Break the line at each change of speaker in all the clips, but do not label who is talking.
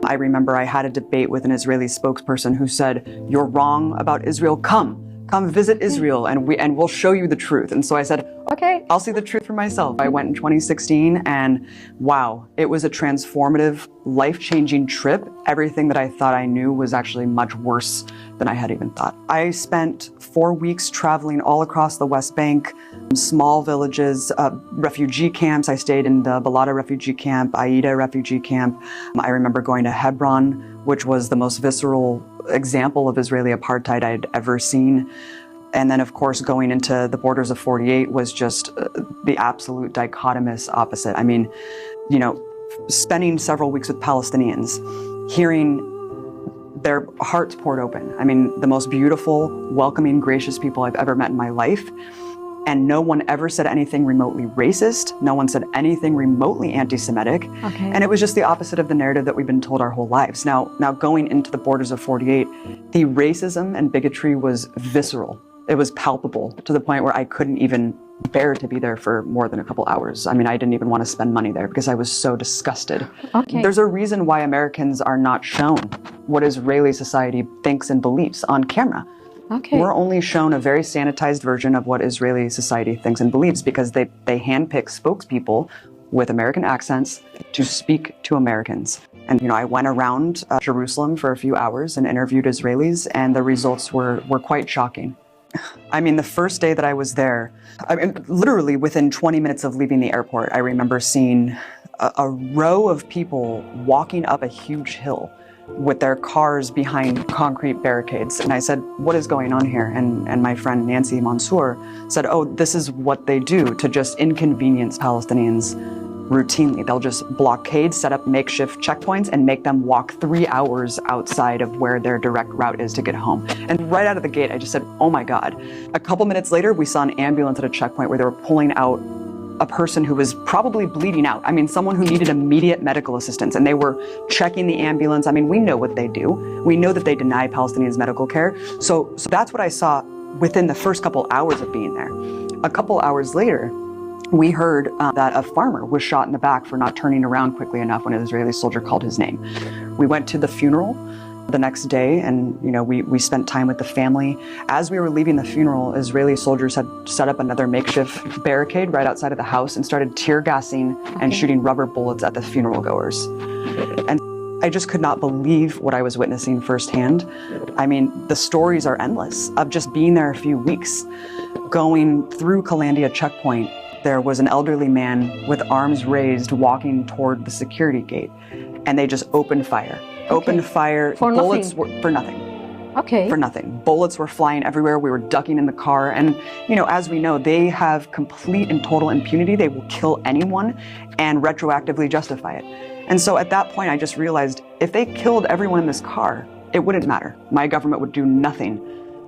I remember I had a debate with an Israeli spokesperson who said, "You're wrong about Israel. Come visit Israel and we'll show you the truth." And so I said, okay, I'll see the truth for myself. I went in 2016 and wow, it was a transformative, life-changing trip. Everything that I thought I knew was actually much worse than I had even thought. I spent 4 weeks traveling all across the West Bank, small villages, refugee camps. I stayed in the Balata refugee camp, Aida refugee camp. I remember going to Hebron, which was the most visceral example of Israeli apartheid I'd ever seen. And then, of course, going into the borders of 48 was just the absolute dichotomous opposite. I mean, you know, spending several weeks with Palestinians, hearing their hearts poured open. I mean, the most beautiful, welcoming, gracious people I've ever met in my life. And no one ever said anything remotely racist. No one said anything remotely anti-Semitic.
Okay.
And it was just the opposite of the narrative that we've been told our whole lives. Now going into the borders of 48, the racism and bigotry was visceral. It was palpable to the point where I couldn't even bear to be there for more than a couple hours. I mean, I didn't even want to spend money there because I was so disgusted.
Okay.
There's a reason why Americans are not shown what Israeli society thinks and believes on camera.
Okay.
We're only shown a very sanitized version of what Israeli society thinks and believes because they handpick spokespeople with American accents to speak to Americans. And, you know, I went around Jerusalem for a few hours and interviewed Israelis, and the results were quite shocking. I mean, the first day that I was there, I mean, literally within 20 minutes of leaving the airport, I remember seeing a row of people walking up a huge hill with their cars behind concrete barricades. And I said, what is going on here? And my friend Nancy Mansour said, oh, this is what they do to just inconvenience Palestinians routinely. They'll just blockade, set up makeshift checkpoints and make them walk 3 hours outside of where their direct route is to get home. And right out of the gate, I just said, oh my God. A couple minutes later, we saw an ambulance at a checkpoint where they were pulling out a person who was probably bleeding out. I mean, someone who needed immediate medical assistance, and they were checking the ambulance. I mean, we know what they do. We know that they deny Palestinians medical care. So that's what I saw within the first couple hours of being there. A couple hours later, we heard that a farmer was shot in the back for not turning around quickly enough when an Israeli soldier called his name. We went to the funeral the next day, and you know, we spent time with the family. As we were leaving the funeral, Israeli soldiers had set up another makeshift barricade right outside of the house and started tear gassing and shooting rubber bullets at the funeral goers. And I just could not believe what I was witnessing firsthand. I mean, the stories are endless of just being there a few weeks. Going through Kalandia checkpoint, there was an elderly man with arms raised walking toward the security gate, and they just opened fire. Opened fire,
for
bullets
nothing.
were for nothing.
Okay.
For nothing. Bullets were flying everywhere. We were ducking in the car. And, you know, as we know, they have complete and total impunity. They will kill anyone and retroactively justify it. And so at that point, I just realized if they killed everyone in this car, it wouldn't matter. My government would do nothing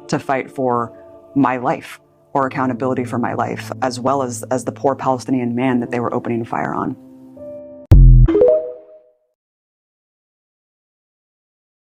to fight for my life or accountability for my life, as well as the poor Palestinian man that they were opening fire on.